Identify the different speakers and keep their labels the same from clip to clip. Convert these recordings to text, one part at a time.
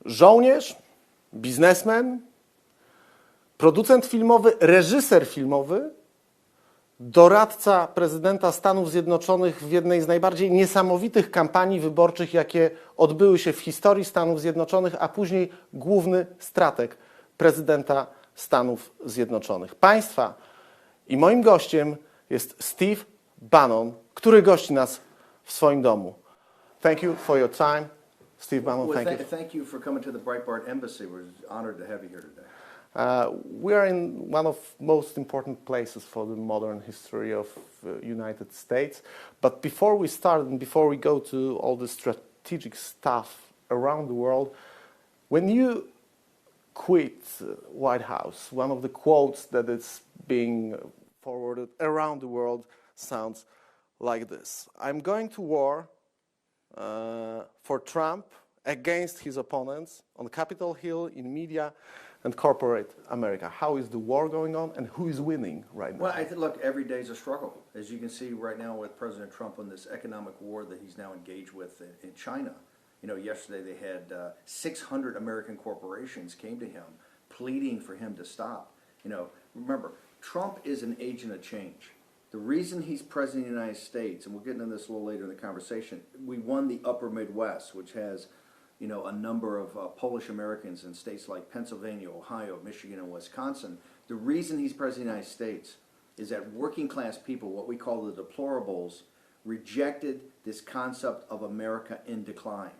Speaker 1: żołnierz, biznesmen, producent filmowy, reżyser filmowy, doradca prezydenta Stanów Zjednoczonych w jednej z najbardziej niesamowitych kampanii wyborczych, jakie odbyły się w historii Stanów Zjednoczonych, a później główny strateg prezydenta Stanów Zjednoczonych. Państwa i moim gościem jest Steve Bannon, który gości nas w swoim domu. Thank you for your time. Steve Bannon,
Speaker 2: Thank you for coming to the Breitbart Embassy. We're honored to have you here today.
Speaker 1: We are in one of most important places for the modern history of United States. But before we start and before we go to all the strategic stuff around the world, when you quit White House, one of the quotes that is being forwarded around the world sounds like this: "I'm going to war for Trump against his opponents on Capitol Hill, in media, and corporate America." How is the war going on, and who is winning right now?
Speaker 2: Well, I think, look, every day is a struggle. As you can see right now with President Trump on this economic war that he's now engaged with in China. You know, yesterday they had 600 American corporations came to him pleading for him to stop. You know, remember, Trump is an agent of change. The reason he's president of the United States, and we'll get into this a little later in the conversation, we won the upper Midwest, which has, you know, a number of Polish Americans in states like Pennsylvania, Ohio, Michigan, and Wisconsin. The reason he's president of the United States is that working class people, what we call the deplorables, rejected this concept of America in decline.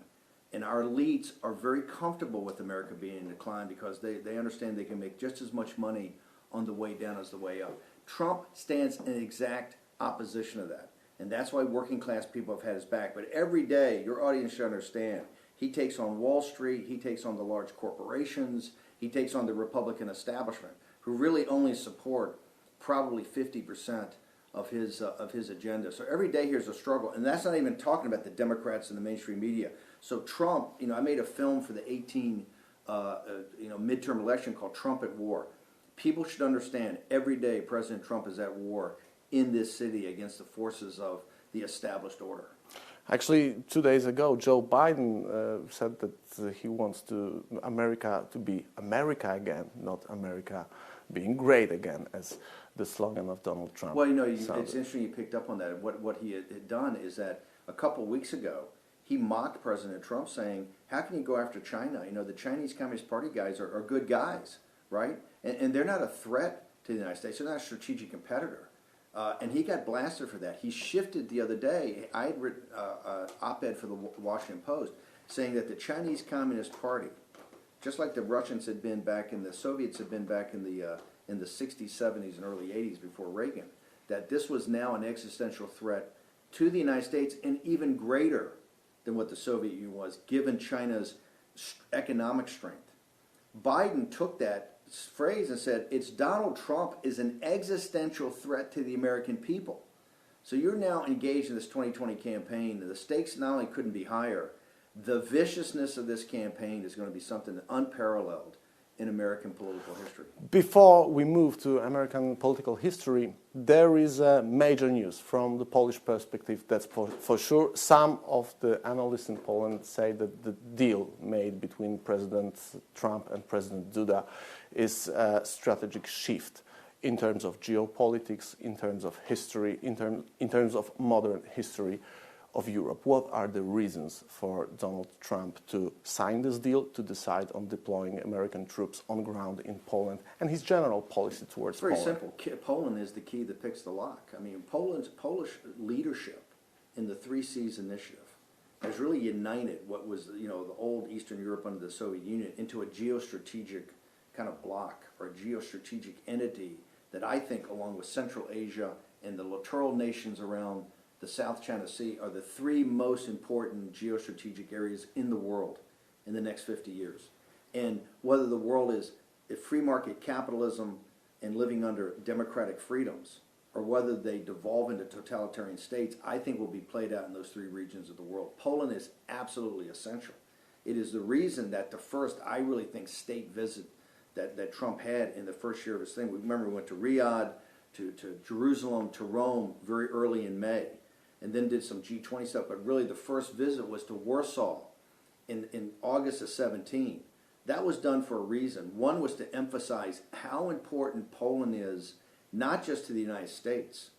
Speaker 2: And our elites are very comfortable with America being in decline because they understand they can make just as much money on the way down as the way up. Trump stands in exact opposition of that. And that's why working class people have had his back. But every day, your audience should understand, he takes on Wall Street, he takes on the large corporations, he takes on the Republican establishment, who really only support probably 50% of his agenda. So every day here's a struggle, and that's not even talking about the Democrats and the mainstream media. So Trump, you know, I made a film for the 18 midterm election called Trump at War. People should understand every day President Trump is at war in this city against the forces of the established order.
Speaker 1: Actually, 2 days ago, Joe Biden said that he wants America to be America again, not America being great again, as the slogan of Donald Trump.
Speaker 2: Well, you know, it's interesting you picked up on that. What he had done is that a couple of weeks ago, he mocked President Trump, saying, how can you go after China? You know, the Chinese Communist Party guys are good guys, right? And they're not a threat to the United States. They're not a strategic competitor. And he got blasted for that. He shifted the other day. I had written an op-ed for the Washington Post saying that the Chinese Communist Party, just like the Russians had been back in the Soviets had been back in the 60s, 70s, and early 80s before Reagan, that this was now an existential threat to the United States and even greater than what the Soviet Union was, given China's economic strength. Biden took that phrase and said, it's Donald Trump is an existential threat to the American people. So you're now engaged in this 2020 campaign. The stakes not only couldn't be higher, the viciousness of this campaign is going to be something unparalleled in American political history.
Speaker 1: Before we move to American political history, there is major news from the Polish perspective, that's for sure. Some of the analysts in Poland say that the deal made between President Trump and President Duda is a strategic shift in terms of geopolitics, in terms of history, in terms of modern history of Europe. What are the reasons for Donald Trump to sign this deal, to decide on deploying American troops on ground in Poland, and his general policy towards Poland?
Speaker 2: It's very simple. Poland is the key that picks the lock. I mean, Polish leadership in the 3 Cs initiative has really united what was, you know, the old Eastern Europe under the Soviet Union into a geostrategic kind of block or a geostrategic entity that I think, along with Central Asia and the littoral nations around the South China Sea, are the 3 most important geostrategic areas in the world in the next 50 years. And whether the world is a free market capitalism and living under democratic freedoms, or whether they devolve into totalitarian states, I think will be played out in those 3 regions of the world. Poland is absolutely essential. It is the reason that the first, I really think, state visit that Trump had in the first year of his thing. We remember we went to Riyadh, to Jerusalem, to Rome very early in May, and then did some G20 stuff. But really the first visit was to Warsaw in August of 17, that was done for a reason. One was to emphasize how important Poland is, not just to the United States,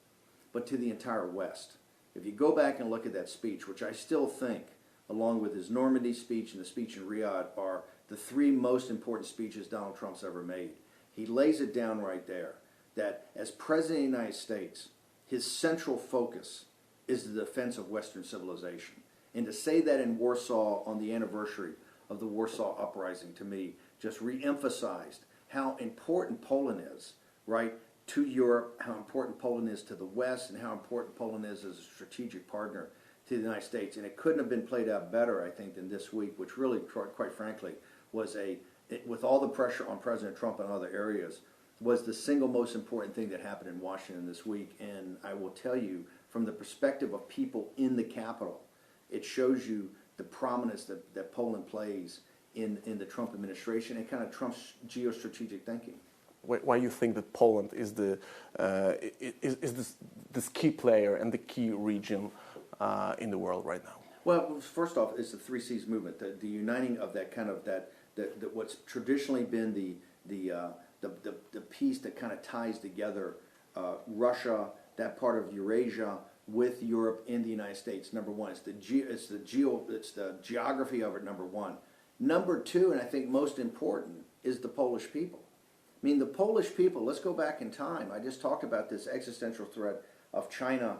Speaker 2: but to the entire West. If you go back and look at that speech, which I still think, along with his Normandy speech and the speech in Riyadh, are the three most important speeches Donald Trump's ever made. He lays it down right there, that as President of the United States, his central focus is the defense of Western civilization. And to say that in Warsaw on the anniversary of the Warsaw Uprising, to me, just re-emphasized how important Poland is, right, to Europe, how important Poland is to the West, and how important Poland is as a strategic partner to the United States. And it couldn't have been played out better, I think, than this week, which really, quite frankly, was with all the pressure on President Trump and other areas, was the single most important thing that happened in Washington this week. And I will tell you, from the perspective of people in the Capitol, it shows you the prominence that Poland plays in the Trump administration and kind of Trump's geostrategic thinking.
Speaker 1: Why you think that Poland is this key player and the key region in the world right now?
Speaker 2: Well, first off, it's the Three Seas movement, the uniting of that kind of that what's traditionally been the piece that kind of ties together Russia, that part of Eurasia, with Europe and the United States. Number one, it's the geography of it. Number one. Number two, and I think most important, is the Polish people. I mean, the Polish people. Let's go back in time. I just talked about this existential threat of China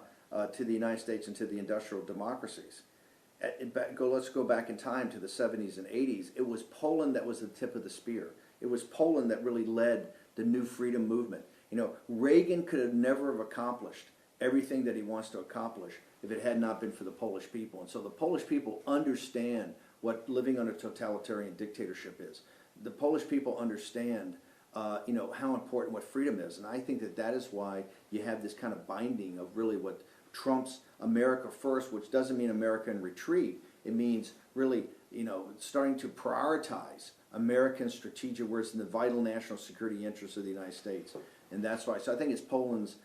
Speaker 2: to the United States and to the industrial democracies. Let's go back in time to the 70s and 80s. It was Poland that was the tip of the spear. It was Poland that really led the new freedom movement. You know, Reagan could have never have accomplished everything that he wants to accomplish if it had not been for the Polish people. And so the Polish people understand what living under totalitarian dictatorship is. The Polish people understand, how important what freedom is. And I think that is why you have this kind of binding of really what Trump's America First, which doesn't mean America in retreat. It means really, starting to prioritize American strategic, where it's in the vital national security interests of the United States. And that's why. So I think it's Poland's,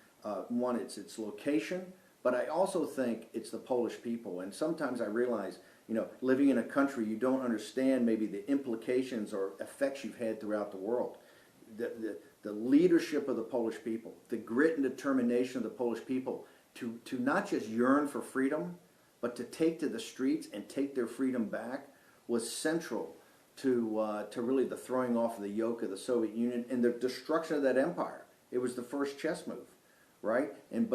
Speaker 2: one, it's its location, but I also think it's the Polish people. And sometimes I realize, living in a country, you don't understand maybe the implications or effects you've had throughout the world. The leadership of the Polish people, the grit and determination of the Polish people to not just yearn for freedom, but to take to the streets and take their freedom back was central to really the throwing off of the yoke of the Soviet Union and the destruction of that empire. It was the first chess move, right? And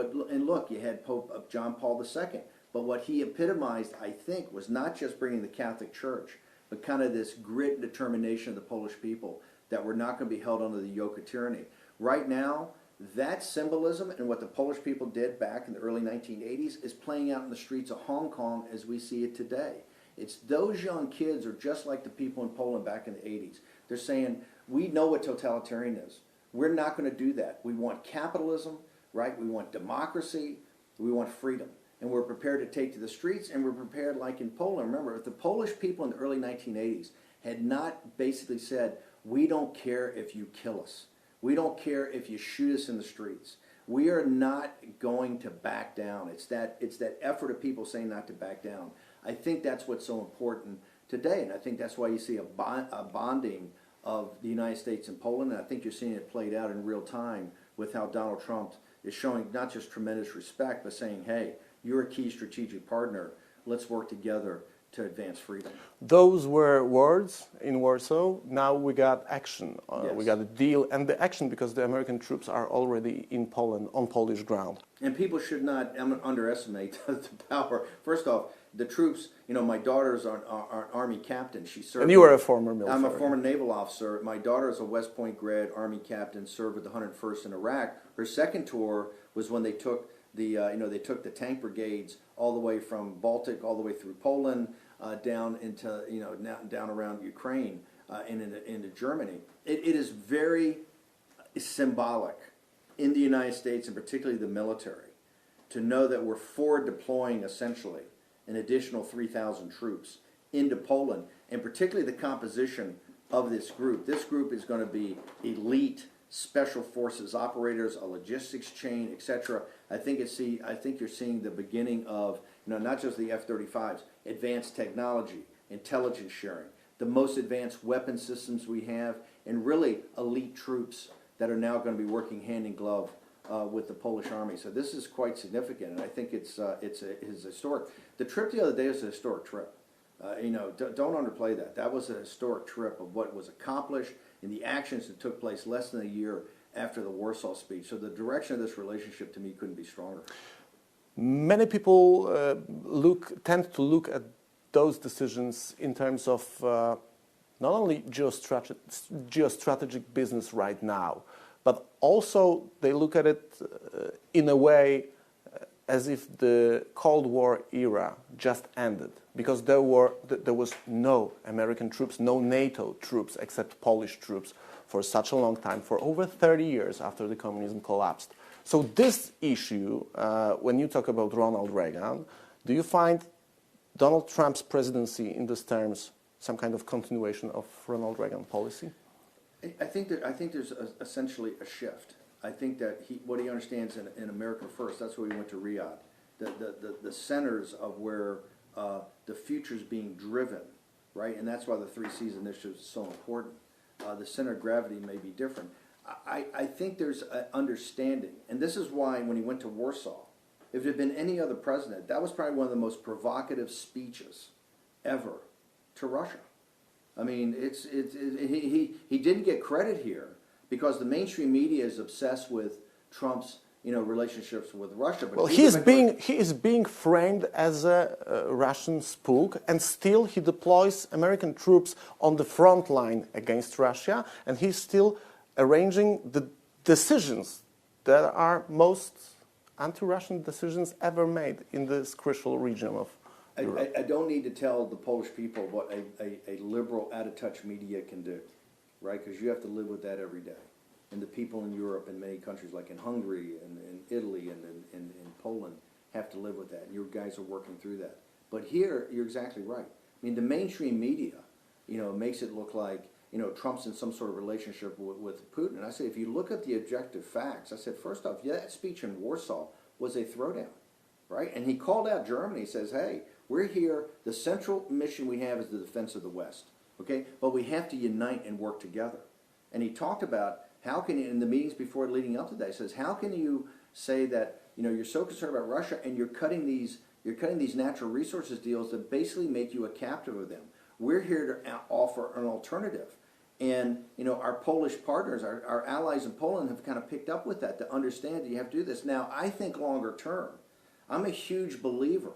Speaker 2: look, you had Pope John Paul II. But what he epitomized, I think, was not just bringing the Catholic Church, but kind of this grit and determination of the Polish people that we're not going to be held under the yoke of tyranny. Right now, that symbolism and what the Polish people did back in the early 1980s is playing out in the streets of Hong Kong as we see it today. It's those young kids are just like the people in Poland back in the 80s. They're saying, we know what totalitarian is. We're not going to do that. We want capitalism, right? We want democracy. We want freedom. And we're prepared to take to the streets, and we're prepared, like in Poland. Remember, if the Polish people in the early 1980s had not basically said, we don't care if you kill us. We don't care if you shoot us in the streets. We are not going to back down. It's that effort of people saying not to back down. I think that's what's so important today, and I think that's why you see a bonding of the United States and Poland, and I think you're seeing it played out in real time with how Donald Trump is showing not just tremendous respect, but saying, hey, you're a key strategic partner. Let's work together to advance freedom.
Speaker 1: Those were words in Warsaw. Now we got action.
Speaker 2: Yes.
Speaker 1: We got a deal, and the action because the American troops are already in Poland, on Polish ground.
Speaker 2: And people should not underestimate the power. First off, the troops, my daughter's an Army captain. She served.
Speaker 1: And you were a former military.
Speaker 2: I'm a former naval officer. My daughter is a West Point grad Army captain, served with the 101st in Iraq. Her second tour was when they took the tank brigades all the way from Baltic, all the way through Poland, down into, down around Ukraine and into Germany. It is very symbolic in the United States, and particularly the military, to know that we're forward deploying essentially an additional 3,000 troops into Poland, and particularly the composition of this group. This group is going to be elite special forces operators, a logistics chain, etc. I think you're seeing the beginning of not just the F-35s, advanced technology, intelligence sharing, the most advanced weapon systems we have, and really elite troops that are now going to be working hand in glove with the Polish army. So this is quite significant, and I think it's historic. The trip the other day was a historic trip. Don't underplay that. That was a historic trip of what was accomplished and the actions that took place less than a year after the Warsaw speech. So the direction of this relationship, to me, couldn't be stronger.
Speaker 1: Many people tend to look at those decisions in terms of not only geostrategic business right now, but also they look at it in a way as if the Cold War era just ended, because there was no American troops, no NATO troops except Polish troops for such a long time, for over 30 years after the communism collapsed. So this issue, when you talk about Ronald Reagan, do you find Donald Trump's presidency in these terms some kind of continuation of Ronald Reagan policy?
Speaker 2: I think there's essentially a shift. I think that what he understands in America First, that's where he went to Riyadh, the centers of where the future is being driven, right? And that's why the 3 C's initiative is so important. The center of gravity may be different. I think there's an understanding, and this is why when he went to Warsaw, if it had been any other president, that was probably one of the most provocative speeches ever to Russia. I mean, he didn't get credit here because the mainstream media is obsessed with Trump's relationships with Russia. But
Speaker 1: well, he is being framed as a Russian spook, and still he deploys American troops on the front line against Russia, and he's still arranging the decisions that are most anti-Russian decisions ever made in this crucial region of Europe.
Speaker 2: I don't need to tell the Polish people what a liberal, out-of-touch media can do, right? Because you have to live with that every day. And the people in Europe and many countries like in Hungary and in Italy and in Poland have to live with that. And your guys are working through that. But here, you're exactly right. I mean, the mainstream media, makes it look like, Trump's in some sort of relationship with Putin. And I say, if you look at the objective facts, I said, first off, that speech in Warsaw was a throwdown, right? And he called out Germany. He says, hey, we're here. The central mission we have is the defense of the West, okay? But we have to unite and work together. And he talked about how can you, in the meetings before leading up to that, he says, how can you say that, you're so concerned about Russia and you're cutting these natural resources deals that basically make you a captive of them. We're here to offer an alternative. And, our Polish partners, our allies in Poland have kind of picked up with that to understand that you have to do this. Now, I think longer term, I'm a huge believer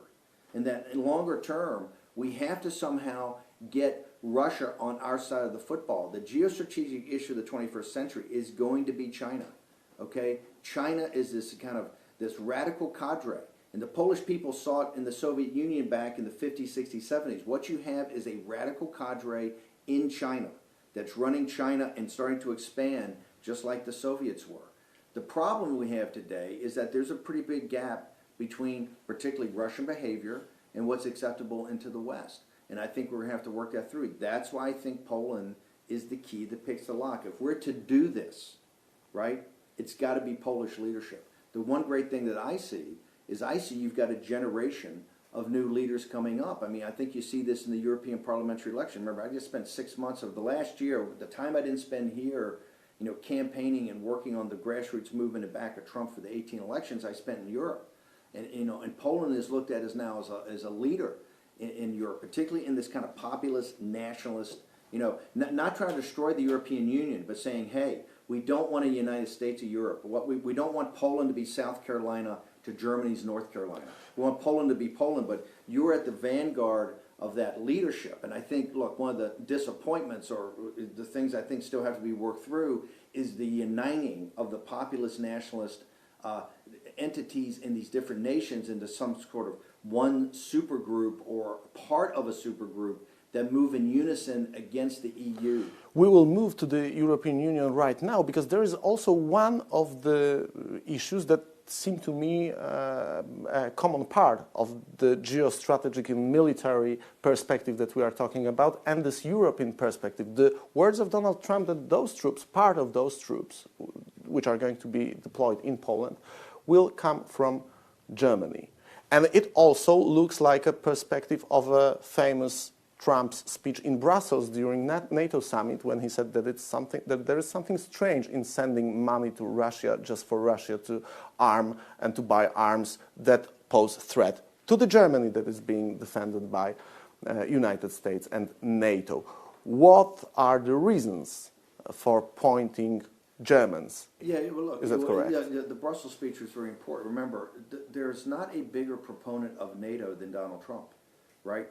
Speaker 2: in that in longer term, we have to somehow get Russia on our side of the football. The geostrategic issue of the 21st century is going to be China, okay? China is this radical cadre. And the Polish people saw it in the Soviet Union back in the 50s, 60s, 70s. What you have is a radical cadre in China that's running China and starting to expand just like the Soviets were. The problem we have today is that there's a pretty big gap between particularly Russian behavior and what's acceptable into the West. And I think we're going to have to work that through. That's why I think Poland is the key that picks the lock. If we're to do this, right, it's got to be Polish leadership. The one great thing that I see is you've got a generation of new leaders coming up. I mean, I think you see this in the European parliamentary election. Remember, I just spent 6 months of the last year, the time I didn't spend here, campaigning and working on the grassroots movement and back of Trump for the 18 elections, I spent in Europe. And, and Poland is looked at as now as a leader in Europe, particularly in this kind of populist, nationalist, not trying to destroy the European Union, but saying, hey, we don't want a United States of Europe. We don't want Poland to be South Carolina to Germany's North Carolina. We want Poland to be Poland, but you're at the vanguard of that leadership. And I think, look, one of the disappointments or the things I think still have to be worked through is the uniting of the populist nationalist entities in these different nations into some sort of one supergroup or part of a supergroup that move in unison against the EU.
Speaker 1: We will move to the European Union right now because there is also one of the issues that seem to me a common part of the geostrategic and military perspective that we are talking about and this European perspective. The words of Donald Trump that those troops, part of those troops, which are going to be deployed in Poland, will come from Germany. And it also looks like a perspective of a famous Trump's speech in Brussels during NATO summit when he said that there is something strange in sending money to Russia just for Russia to arm and to buy arms that pose threat to the Germany that is being defended by United States and NATO. What are the reasons for pointing Germans?
Speaker 2: Yeah, well, look,
Speaker 1: is that correct?
Speaker 2: The Brussels speech was very important. Remember, there's not a bigger proponent of NATO than Donald Trump, right?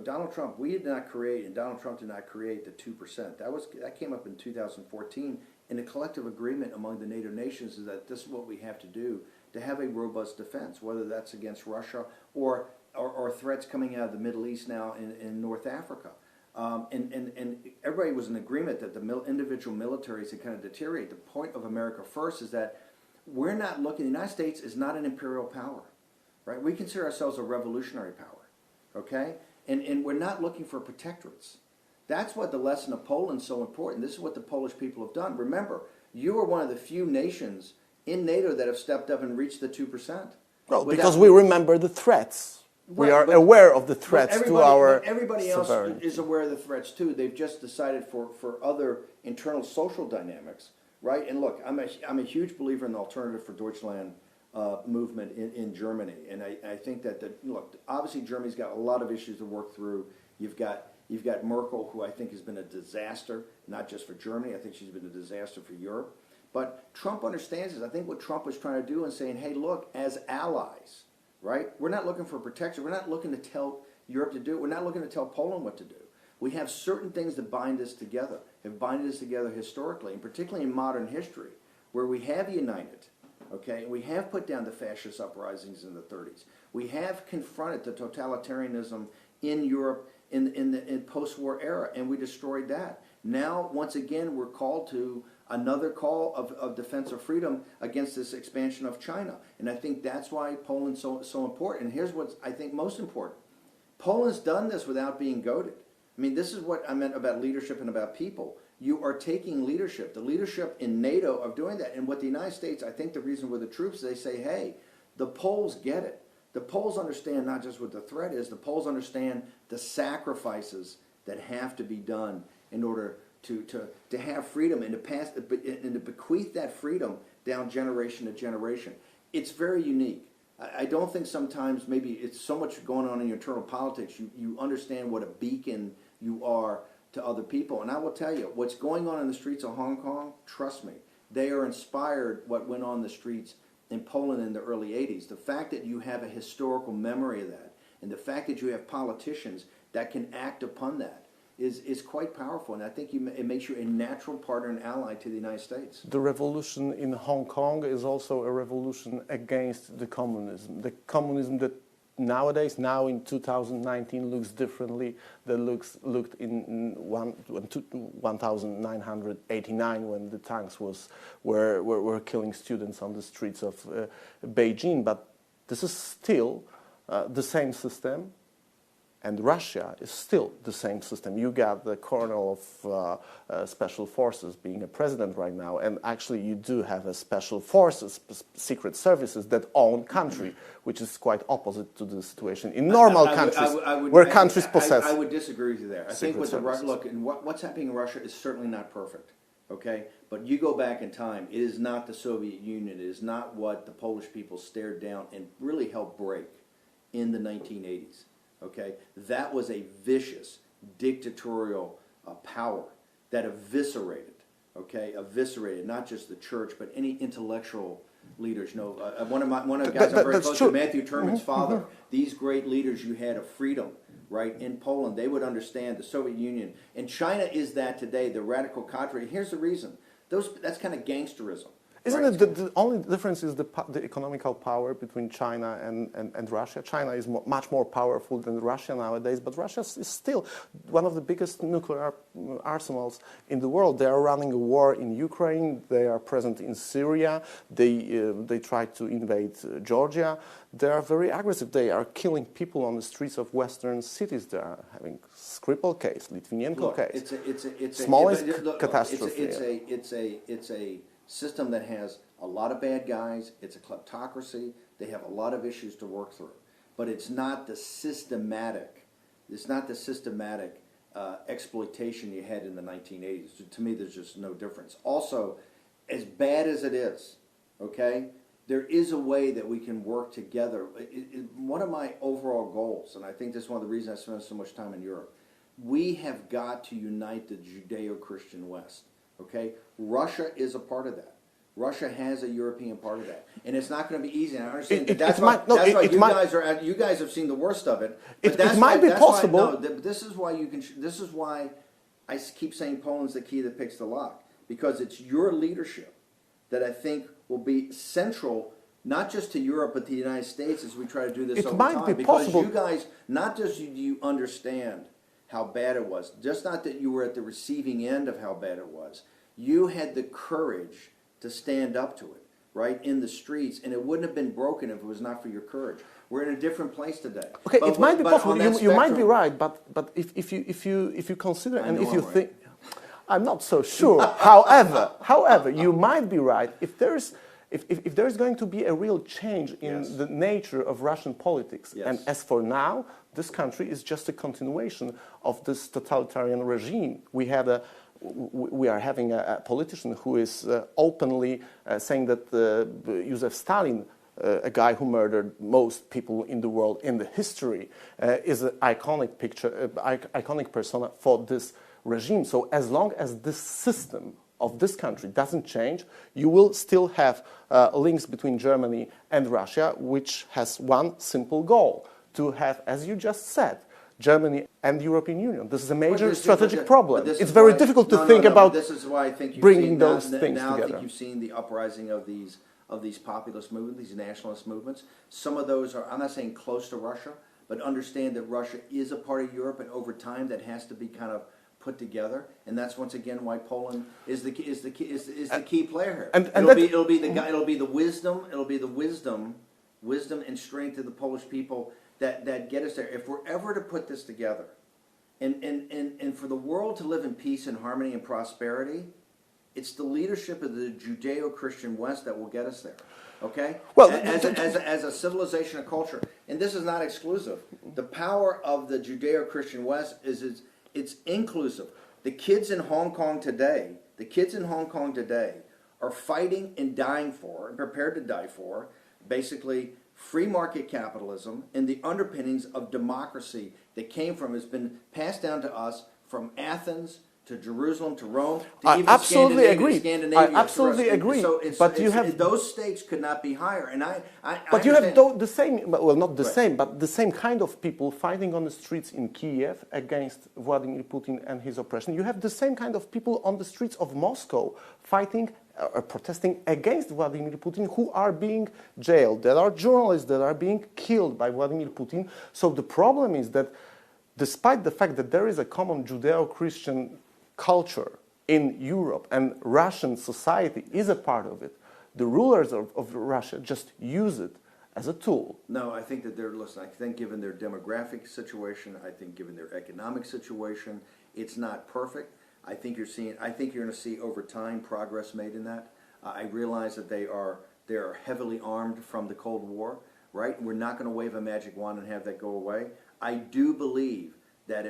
Speaker 2: Donald Trump, we did not create, and Donald Trump did not create the 2%. That came up in 2014 in a collective agreement among the NATO nations is that this is what we have to do to have a robust defense, whether that's against Russia or threats coming out of the Middle East now in North Africa. And everybody was in agreement that the individual militaries had kind of deteriorated. The point of America First is that we're not looking, the United States is not an imperial power, right? We consider ourselves a revolutionary power, okay? And we're not looking for protectorates. That's what the lesson of Poland is so important. This is what the Polish people have done. Remember, you are one of the few nations in NATO that have stepped up and reached the 2%.
Speaker 1: Well, because we remember the threats. We are aware of the threats to our
Speaker 2: everybody else
Speaker 1: sovereignty.
Speaker 2: is aware of the threats too. They've just decided for other internal social dynamics, right? And look, I'm a huge believer in the Alternative for Deutschland movement in Germany, and I think that look, obviously Germany's got a lot of issues to work through. You've got Merkel, who I think has been a disaster, not just for Germany. I think she's been a disaster for Europe. But Trump understands this. I think what Trump was trying to do and saying, hey, look, as allies, right? We're not looking for protection. We're not looking to tell Europe to do it. We're not looking to tell Poland what to do. We have certain things that bind us together, have binded us together historically, and particularly in modern history, where we have united, okay? We have put down the fascist uprisings in the 30s. We have confronted the totalitarianism in Europe in the post-war era, and we destroyed that. Now, once again, we're called to another call of defense of freedom against this expansion of China. And I think that's why Poland's so important. And here's what's, I think, most important. Poland's done this without being goaded. I mean, this is what I meant about leadership and about people. You are taking leadership, the leadership in NATO of doing that. And what the United States, I think the reason with the troops, they say, hey, the Poles get it. The Poles understand not just what the threat is, the Poles understand the sacrifices that have to be done in order to have freedom and to pass and to bequeath that freedom down generation to generation. It's very unique. I don't think sometimes maybe it's so much going on in your internal politics, you understand what a beacon you are to other people. And I will tell you, what's going on in the streets of Hong Kong, trust me, they are inspired what went on in the streets in Poland in the early 80s. The fact that you have a historical memory of that, and the fact that you have politicians that can act upon that, is quite powerful, and I think it makes you a natural partner and ally to the United States.
Speaker 1: The revolution in Hong Kong is also a revolution against the communism. The communism that nowadays, now in 2019, looks differently than looked in 1989 when the tanks were killing students on the streets of Beijing. But this is still the same system. And Russia is still the same system. You got the colonel of special forces being a president right now, and actually you do have a special forces, secret services that own country, which is quite opposite to the situation in normal countries, where countries possess.
Speaker 2: I would disagree with you there. I think with what's happening in Russia is certainly not perfect, okay? But you go back in time, it is not the Soviet Union. It is not what the Polish people stared down and really helped break in the 1980s. Okay, that was a vicious dictatorial power that eviscerated not just the church but any intellectual leaders. You know, one of the guys I'm very close to, Matthew Turman's father. These great leaders you had of freedom, right, in Poland, they would understand the Soviet Union, and China is that today. The radical contrary. Here's the reason. That's kind of gangsterism.
Speaker 1: Isn't it the only difference is the economical power between China and Russia? China is much more powerful than Russia nowadays, but Russia is still one of the biggest nuclear arsenals in the world. They are running a war in Ukraine. They are present in Syria. They try to invade Georgia. They are very aggressive. They are killing people on the streets of Western cities. They are having Skripal case, Litvinenko case. Smallest catastrophe.
Speaker 2: It's a system that has a lot of bad guys. It's a kleptocracy. They have a lot of issues to work through. But it's not the systematic, It's not the systematic exploitation you had in the 1980s. To me, there's just no difference. Also, as bad as it is, okay, there is a way that we can work together. One of my overall goals, and I think this is one of the reasons I spend so much time in Europe, we have got to unite the Judeo-Christian West, okay? Russia is a part of that. Russia has a European part of that, and it's not going to be easy. And I understand that's why you guys have seen the worst of it. But
Speaker 1: it might be possible.
Speaker 2: This is why you can. This is why I keep saying Poland's the key that picks the lock, because it's your leadership that I think will be central, not just to Europe but to the United States as we try to do this over time. It might be possible because you guys, not just do you understand how bad it was, just not that you were at the receiving end of how bad it was. You had the courage to stand up to it, right, in the streets, and it wouldn't have been broken if it was not for your courage. We're in a different place today.
Speaker 1: Okay, it might be possible. You might be right, but if you consider and if you think, I'm not so sure. However, you might be right if there's going to be a real change in the nature of Russian politics.
Speaker 2: Yes.
Speaker 1: And as for now, this country is just a continuation of this totalitarian regime. We are having a politician who is openly saying that Joseph Stalin, a guy who murdered most people in the world in the history, is an iconic persona for this regime. So as long as this system of this country doesn't change, you will still have links between Germany and Russia, which has one simple goal: to have, as you just said, Germany and the European Union. This is a major strategic problem. It's very difficult to think about
Speaker 2: this is why I think
Speaker 1: bringing those things
Speaker 2: now
Speaker 1: together.
Speaker 2: I think you've seen the uprising of these populist movements, these nationalist movements. Some of those are, I'm not saying close to Russia, but understand that Russia is a part of Europe, and over time that has to be kind of put together, and that's once again why Poland is the key player here. It'll be the wisdom and strength of the Polish people that get us there. If we're ever to put this together, and for the world to live in peace and harmony and prosperity, it's the leadership of the Judeo-Christian West that will get us there. Okay? Well, as a civilization and culture, and this is not exclusive. The power of the Judeo-Christian West is it's inclusive. The kids in Hong Kong today are fighting and dying for, and prepared to die for, basically free market capitalism and the underpinnings of democracy that has been passed down to us from Athens to Jerusalem to Rome to
Speaker 1: I
Speaker 2: even
Speaker 1: absolutely agree.
Speaker 2: Scandinavia.
Speaker 1: I absolutely agree.
Speaker 2: So
Speaker 1: but you have
Speaker 2: those stakes could not be higher. And
Speaker 1: but you have the same, well, not the same, but the same kind of people fighting on the streets in Kiev against Vladimir Putin and his oppression. You have the same kind of people on the streets of Moscow fighting or protesting against Vladimir Putin, who are being jailed. There are journalists that are being killed by Vladimir Putin. So the problem is that despite the fact that there is a common Judeo-Christian culture in Europe and Russian society is a part of it, the rulers of Russia just use it as a tool.
Speaker 2: No, I think that I think given their demographic situation, I think given their economic situation, it's not perfect. I think you're going to see over time progress made in that. I realize that they are heavily armed from the Cold War, right? We're not going to wave a magic wand and have that go away. I do believe that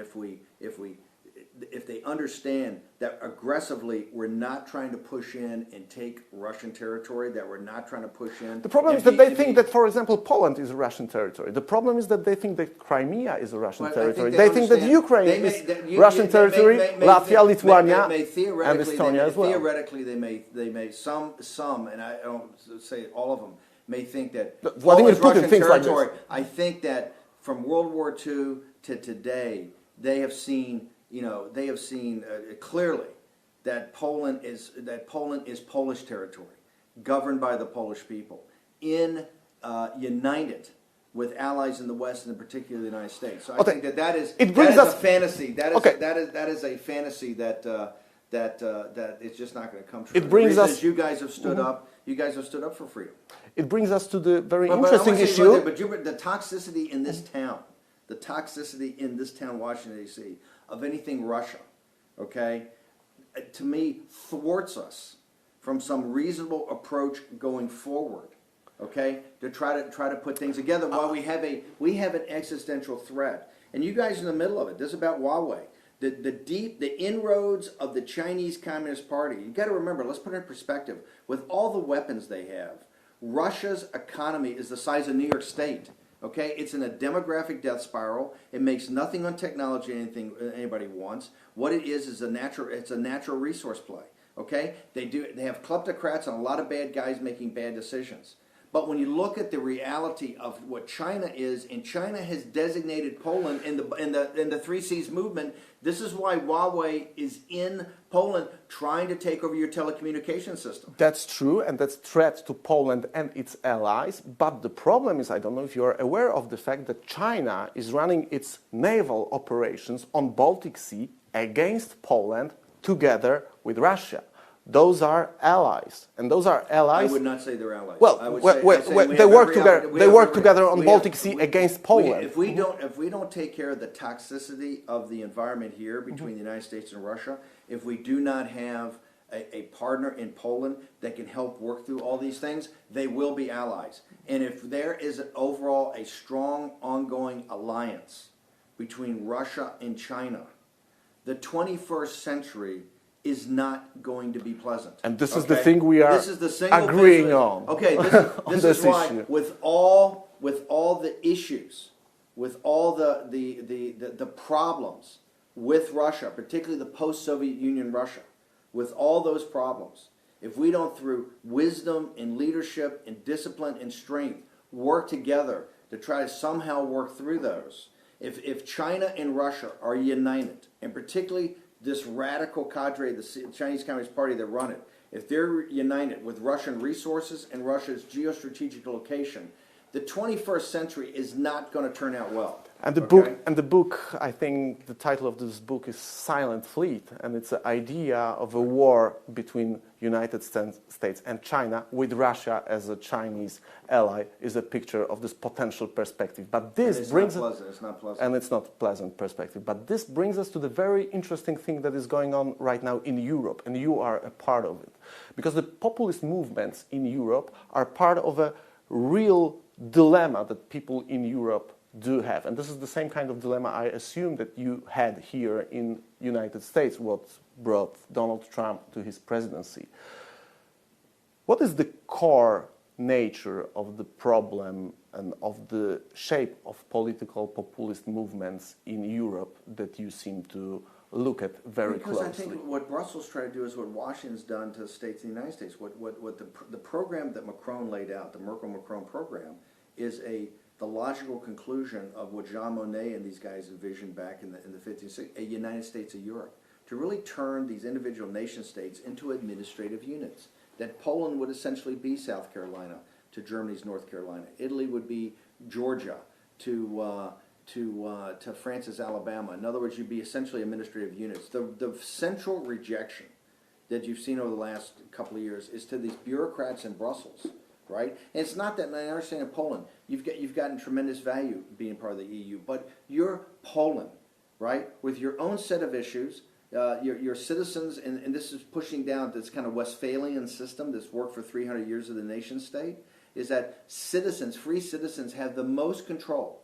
Speaker 2: if they understand that aggressively we're not trying to push in and take Russian territory, that we're not trying to push in.
Speaker 1: The problem is that they think that, for example, Poland is a Russian territory. The problem is that they think that Crimea is a Russian territory. They think that Ukraine is Russian territory, Latvia, Lithuania, and Estonia as well.
Speaker 2: Theoretically, they may some, and I don't say all of them, may think that
Speaker 1: Vladimir Putin
Speaker 2: Russian
Speaker 1: thinks
Speaker 2: territory.
Speaker 1: like this.
Speaker 2: I think that from World War II to today, they have seen clearly that Poland is Polish territory, governed by the Polish people, united with allies in the West and in particular the United States. So I think that is a fantasy. That is a fantasy that it's just not going to come true.
Speaker 1: It brings us.
Speaker 2: You guys have stood up. You guys have stood up for freedom.
Speaker 1: It brings us to the very interesting issue.
Speaker 2: But the toxicity in this town, Washington, D.C., of anything Russia, okay, to me, thwarts us from some reasonable approach going forward, okay, to try to put things together while we have an existential threat. And you guys are in the middle of it. This is about Huawei. The inroads of the Chinese Communist Party. You got to remember, let's put it in perspective. With all the weapons they have, Russia's economy is the size of New York State. Okay, it's in a demographic death spiral. It makes nothing on technology, anything anybody wants. What it is a natural resource play. Okay, they have kleptocrats and a lot of bad guys making bad decisions. But when you look at the reality of what China is, and China has designated Poland in the Three Seas movement, this is why Huawei is in Poland trying to take over your telecommunication system.
Speaker 1: That's true, and that's a threat to Poland and its allies. But the problem is, I don't know if you're aware of the fact that China is running its naval operations on Baltic Sea against Poland together with Russia. Those are allies, and those are allies.
Speaker 2: I would not say they're allies.
Speaker 1: Well, they work together. They work together on Baltic Sea against Poland.
Speaker 2: If we don't take care of the toxicity of the environment here between the United States and Russia, if we do not have a partner in Poland that can help work through all these things, they will be allies. And if there is overall a strong ongoing alliance between Russia and China, the 21st century is not going to be pleasant.
Speaker 1: And this is the thing we are agreeing on.
Speaker 2: Okay, this is why issue. with all the issues, with all the problems with Russia, particularly the post-Soviet Union Russia, with all those problems, if we don't, through wisdom and leadership and discipline and strength, work together to try to somehow work through those, if China and Russia are united, and particularly this radical cadre, the Chinese Communist Party that run it, if they're united with Russian resources and Russia's geostrategic location, the 21st century is not going to turn out well.
Speaker 1: And the book, I think the title of this book is Silent Fleet, and it's an idea of a war between United States and China with Russia as a Chinese ally is a picture of this potential perspective. But this brings us,
Speaker 2: it's not pleasant.
Speaker 1: And it's not a pleasant perspective. But this brings us to the very interesting thing that is going on right now in Europe, and you are a part of it. Because the populist movements in Europe are part of a real dilemma that people in Europe do have. And this is the same kind of dilemma I assume that you had here in United States, what brought Donald Trump to his presidency. What is the core nature of the problem and of the shape of political populist movements in Europe that you seem to look at very closely?
Speaker 2: Because I think what Brussels tried to do is what Washington's done to states in the United States. What the program that Macron laid out, the Merkel-Macron program, is the logical conclusion of what Jean Monnet and these guys envisioned back in the 50s, a United States of Europe, to really turn these individual nation states into administrative units. That Poland would essentially be South Carolina to Germany's North Carolina. Italy would be Georgia to France's Alabama. In other words, you'd be essentially administrative units. The central rejection that you've seen over the last couple of years is to these bureaucrats in Brussels. Right? And it's not that, and I understand in Poland, you've gotten tremendous value being part of the EU, but you're Poland, right? With your own set of issues, your citizens, and this is pushing down this kind of Westphalian system that's worked for 300 years of the nation state, is that citizens, free citizens, have the most control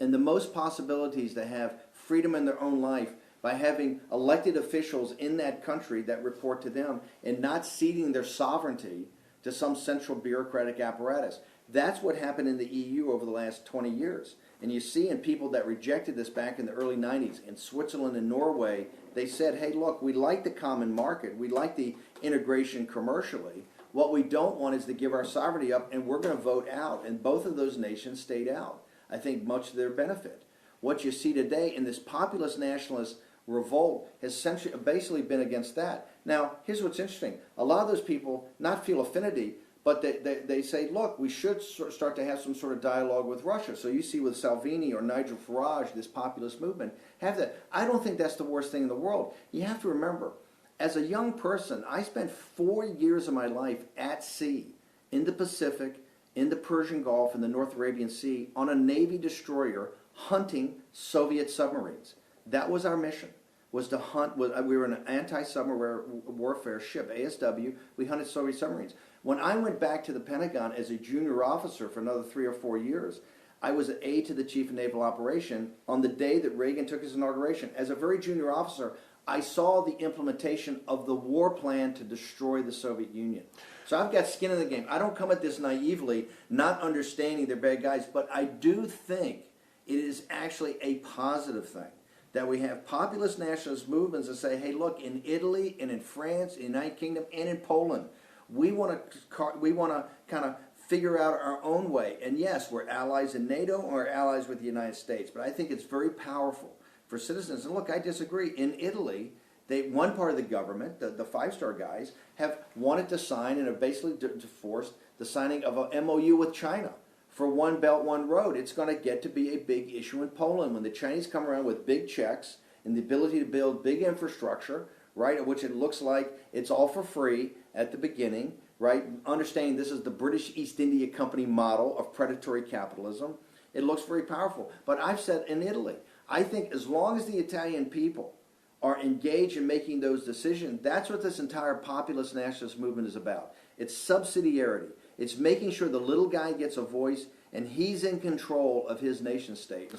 Speaker 2: and the most possibilities to have freedom in their own life by having elected officials in that country that report to them and not ceding their sovereignty to some central bureaucratic apparatus. That's what happened in the EU over the last 20 years. And you see in people that rejected this back in the early 90s, in Switzerland and Norway, they said, hey, look, we like the common market. We like the integration commercially. What we don't want is to give our sovereignty up, and we're going to vote out. And both of those nations stayed out, I think, much to their benefit. What you see today in this populist nationalist revolt has basically been against that. Now, here's what's interesting. A lot of those people not feel affinity, but they say, look, we should start to have some sort of dialogue with Russia. So you see with Salvini or Nigel Farage, this populist movement, have that. I don't think that's the worst thing in the world. You have to remember, as a young person, I spent 4 years of my life at sea, in the Pacific, in the Persian Gulf, in the North Arabian Sea, on a Navy destroyer hunting Soviet submarines. That was our mission, was to hunt. We were an anti-submarine warfare ship, ASW. We hunted Soviet submarines. When I went back to the Pentagon as a junior officer for another 3 or 4 years, I was an aide to the chief of naval operation on the day that Reagan took his inauguration. As a very junior officer, I saw the implementation of the war plan to destroy the Soviet Union. So I've got skin in the game. I don't come at this naively, not understanding they're bad guys, but I do think it is actually a positive thing that we have populist nationalist movements that say, hey, look, in Italy and in France, in the United Kingdom, and in Poland, we want to kind of figure out our own way. And yes, we're allies in NATO and we're allies with the United States, but I think it's very powerful for citizens. And look, I disagree. In Italy, one part of the government, the five-star guys, have wanted to sign and have basically forced the signing of a MOU with China for One Belt, One Road. It's going to get to be a big issue in Poland when the Chinese come around with big checks and the ability to build big infrastructure, right, which it looks like it's all for free at the beginning, right, understanding this is the British East India Company model of predatory capitalism. It looks very powerful. But I've said in Italy, I think as long as the Italian people are engaged in making those decisions, that's what this entire populist nationalist movement is about. It's subsidiarity. It's making sure the little guy gets a voice and he's in control of his nation state.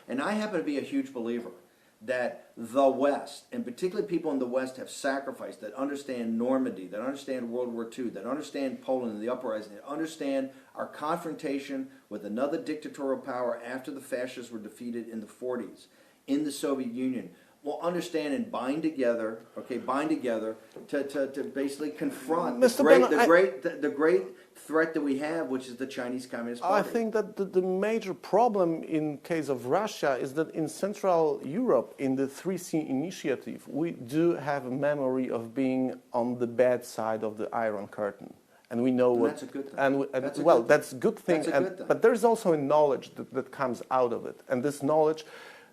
Speaker 2: And I happen to be a huge believer that the West, and particularly people in the West, have sacrificed, that understand Normandy, that understand World War II, that understand Poland and the uprising, that understand our confrontation with another dictatorial power after the fascists were defeated in the 40s in the Soviet Union, will understand and bind together to basically confront the great threat that we have, which is the Chinese Communist Party.
Speaker 1: I think that the major problem in case of Russia is that in Central Europe, in the 3C initiative, we do have a memory of being on the bad side of the Iron Curtain. And we know what.
Speaker 2: That's a good thing.
Speaker 1: That's a good thing. But there's also a knowledge that comes out of it. And this knowledge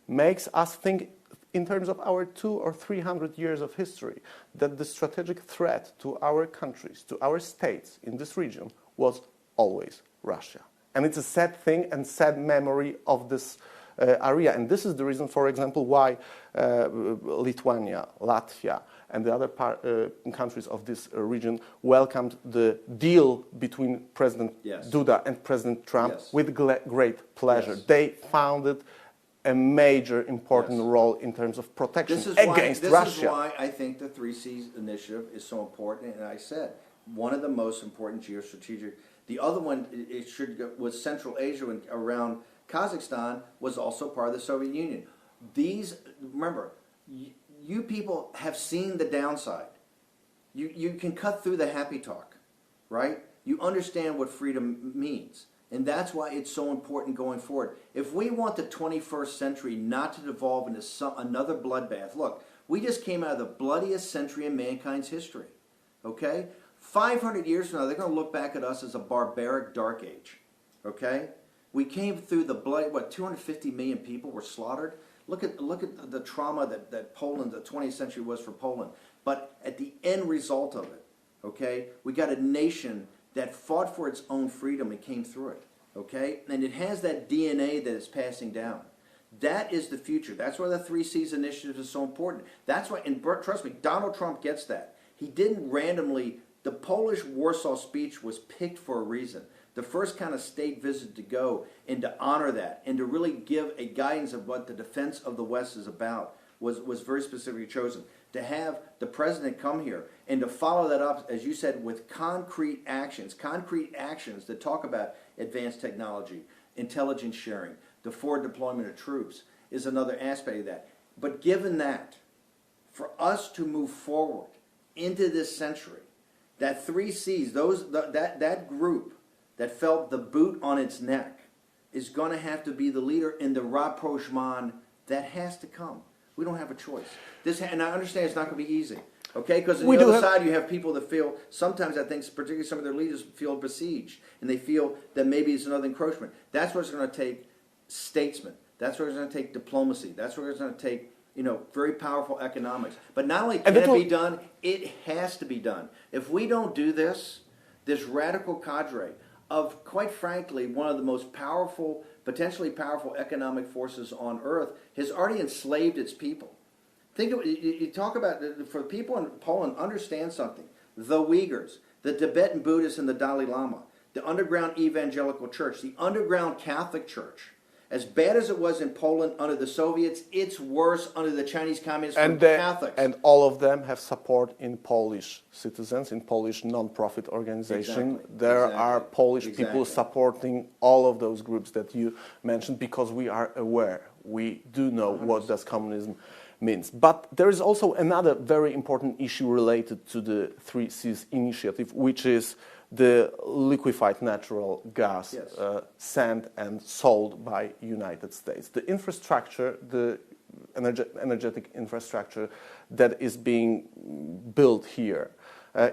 Speaker 1: makes us think in terms of our 200 or 300 years of history, that the strategic threat to our countries, to our states in this region was always Russia. And it's a sad thing and sad memory of this area. And this is the reason, for example, why Lithuania, Latvia, and the other countries of this region welcomed the deal between President Duda and President Trump with great pleasure. They found it a major important role in terms of protection against Russia.
Speaker 2: This is why I think the 3Cs initiative is so important. And I said, one of the most important geostrategic. The other one was Central Asia and around Kazakhstan was also part of the Soviet Union. Remember, you people have seen the downside. You can cut through the happy talk, right? You understand what freedom means. And that's why it's so important going forward. If we want the 21st century not to devolve into another bloodbath, look, we just came out of the bloodiest century in mankind's history, okay? 500 years from now, they're going to look back at us as a barbaric dark age, okay? We came through the blood, 250 million people were slaughtered? Look at the trauma that Poland, the 20th century was for Poland. But at the end result of it, okay, we got a nation that fought for its own freedom and came through it, okay? And it has that DNA that is passing down. That is the future. That's why the 3Cs initiative is so important. That's why, and trust me, Donald Trump gets that. He didn't randomly, the Polish Warsaw speech was picked for a reason. The first kind of state visit to go and to honor that and to really give a guidance of what the defense of the West is about was very specifically chosen. To have the president come here and to follow that up, as you said, with concrete actions that talk about advanced technology, intelligence sharing, the forward deployment of troops is another aspect of that. But given that, for us to move forward into this century, that 3Cs, that group that felt the boot on its neck is going to have to be the leader in the rapprochement that has to come. We don't have a choice. And I understand it's not going to be easy, okay? Because on the other side, you have people that feel, sometimes I think, particularly some of their leaders feel besieged, and they feel that maybe it's another encroachment. That's what it's going to take statesmen. That's what it's going to take diplomacy. That's what it's going to take, very powerful economics. But not only can it be done, it has to be done. If we don't do this radical cadre of, quite frankly, one of the most powerful, potentially powerful economic forces on earth has already enslaved its people. Think of you talk about, for people in Poland, understand something. The Uyghurs, the Tibetan Buddhists, and the Dalai Lama. the underground evangelical church, the underground Catholic Church. As bad as it was in Poland under the Soviets, it's worse under the Chinese Communists for Catholics.
Speaker 1: And all of them have support in Polish citizens, in Polish non-profit organizations.
Speaker 2: Exactly.
Speaker 1: There are Polish people supporting all of those groups that you mentioned because we are aware. We do know
Speaker 2: 100%.
Speaker 1: what does communism means. But there is also another very important issue related to the 3Cs initiative, which is the liquefied natural gas sent and sold by United States. The infrastructure, the energetic infrastructure that is being built here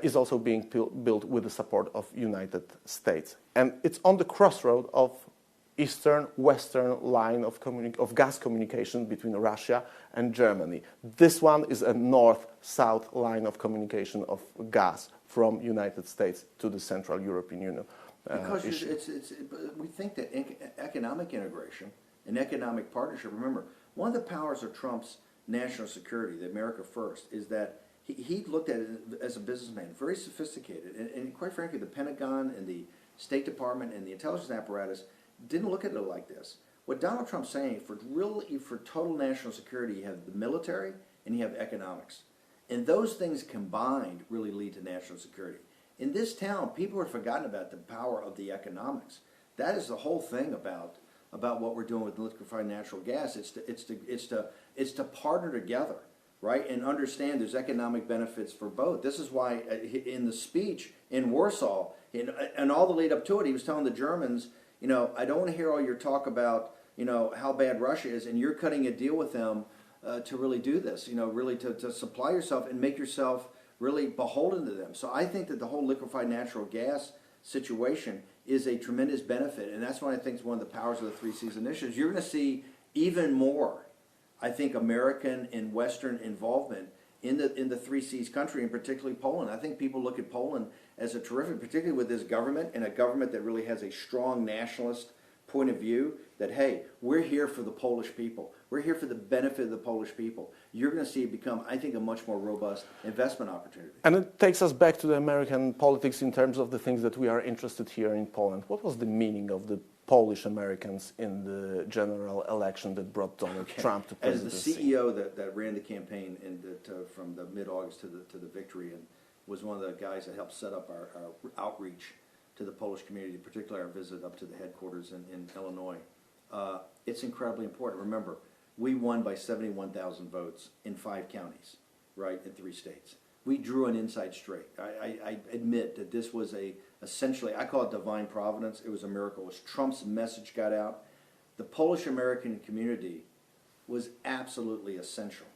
Speaker 1: is also being built with the support of United States. And it's on the crossroad of eastern-western line of gas communication between Russia and Germany. This one is a north-south line of communication of gas from United States to the Central European Union.
Speaker 2: Because we think that economic integration and economic partnership, remember, one of the powers of Trump's national security, the America First, is that he looked at it as a businessman, very sophisticated. And quite frankly, the Pentagon and the State Department and the intelligence apparatus didn't look at it like this. What Donald Trump's saying, for total national security, you have the military and you have economics. And those things combined really lead to national security. In this town, people have forgotten about the power of the economics. That is the whole thing about what we're doing with liquefied natural gas. It's to partner together, right, and understand there's economic benefits for both. This is why in the speech in Warsaw, and all the lead up to it, he was telling the Germans, you know, I don't want to hear all your talk about, you know, how bad Russia is, and you're cutting a deal with them to really do this, you know, really to supply yourself and make yourself really beholden to them. So I think that the whole liquefied natural gas situation is a tremendous benefit, and that's why I think it's one of the powers of the 3Cs initiatives. You're going to see even more, I think, American and Western involvement in the 3Cs country, and particularly Poland. I think people look at Poland as a terrific, particularly with this government, and a government that really has a strong nationalist point of view, that, hey, we're here for the Polish people. We're here for the benefit of the Polish people. You're going to see it become, I think, a much more robust investment opportunity.
Speaker 1: And it takes us back to the American politics in terms of the things that we are interested here in Poland. What was the meaning of the Polish Americans in the general election that brought Donald Trump to presidency?
Speaker 2: As the CEO that ran the campaign from the mid-August to the victory, and was one of the guys that helped set up our outreach to the Polish community, particularly our visit up to the headquarters in Illinois. It's incredibly important. Remember, we won by 71,000 votes in 5 counties, right, in 3 states. We drew an inside straight. I admit that this was essentially, I call it divine providence. It was a miracle. As Trump's message got out, the Polish-American community was absolutely essential.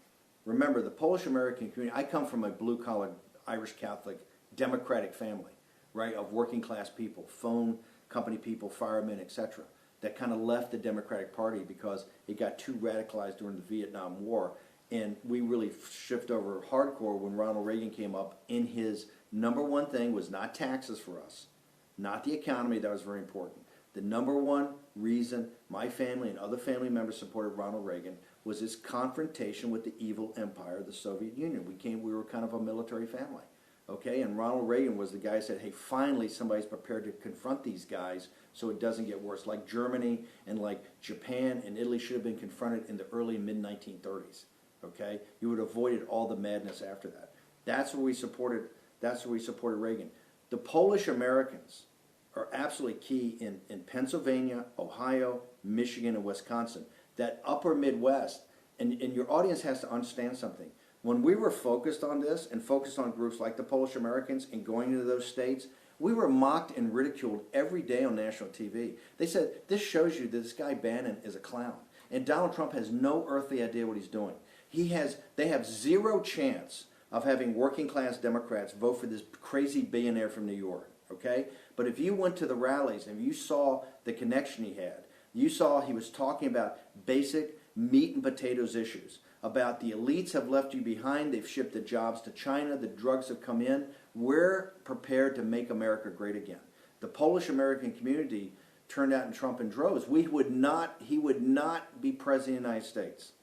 Speaker 2: Remember, the Polish-American community, I come from a blue-collar Irish Catholic Democratic family, right, of working class people, phone company people, firemen, etc., that kind of left the Democratic Party because it got too radicalized during the Vietnam War. And we really shifted over hardcore when Ronald Reagan came up, and his number one thing was not taxes for us, not the economy. That was very important. The number one reason my family and other family members supported Ronald Reagan was his confrontation with the evil empire of the Soviet Union. We were kind of a military family, okay? And Ronald Reagan was the guy who said, hey, finally somebody's prepared to confront these guys so it doesn't get worse. Like Germany and like Japan and Italy should have been confronted in the early mid-1930s, okay? You would have avoided all the madness after that. That's where we supported Reagan. The Polish Americans are absolutely key in Pennsylvania, Ohio, Michigan, and Wisconsin. That upper Midwest, and your audience has to understand something. When we were focused on this and focused on groups like the Polish Americans and going into those states, we were mocked and ridiculed every day on national TV. They said, this shows you that this guy Bannon is a clown. And Donald Trump has no earthly idea what he's doing. They have zero chance of having working class Democrats vote for this crazy billionaire from New York, okay? But if you went to the rallies and you saw the connection he had, you saw he was talking about basic meat and potatoes issues, about the elites have left you behind, they've shipped the jobs to China, the drugs have come in, we're prepared to make America great again. The Polish-American community turned out in Trump in droves. He would not be president of the United States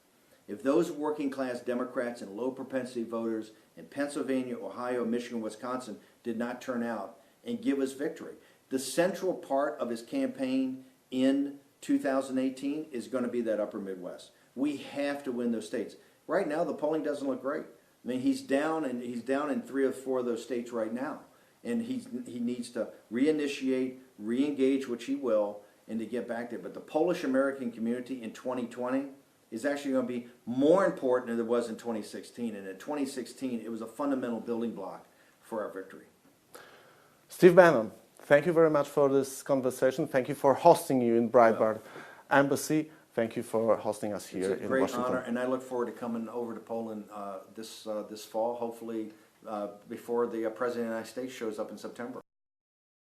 Speaker 2: if those working class Democrats and low propensity voters in Pennsylvania, Ohio, Michigan, Wisconsin did not turn out and give us victory. The central part of his campaign in 2018 is going to be that upper Midwest. We have to win those states. Right now, the polling doesn't look great. I mean, he's down in 3 or 4 of those states right now, and he needs to reinitiate, re-engage, which he will, and to get back there. But the Polish American community in 2020 is actually going to be more important than it was in 2016. And in 2016, it was a fundamental building block for our victory.
Speaker 1: Steve Bannon, thank you very much for this conversation. Thank you for hosting you in Breitbart Embassy. Thank you for hosting us here in Washington.
Speaker 2: It's a great honor, and I look forward to coming over to Poland this fall, hopefully before the President of the United States shows up in September.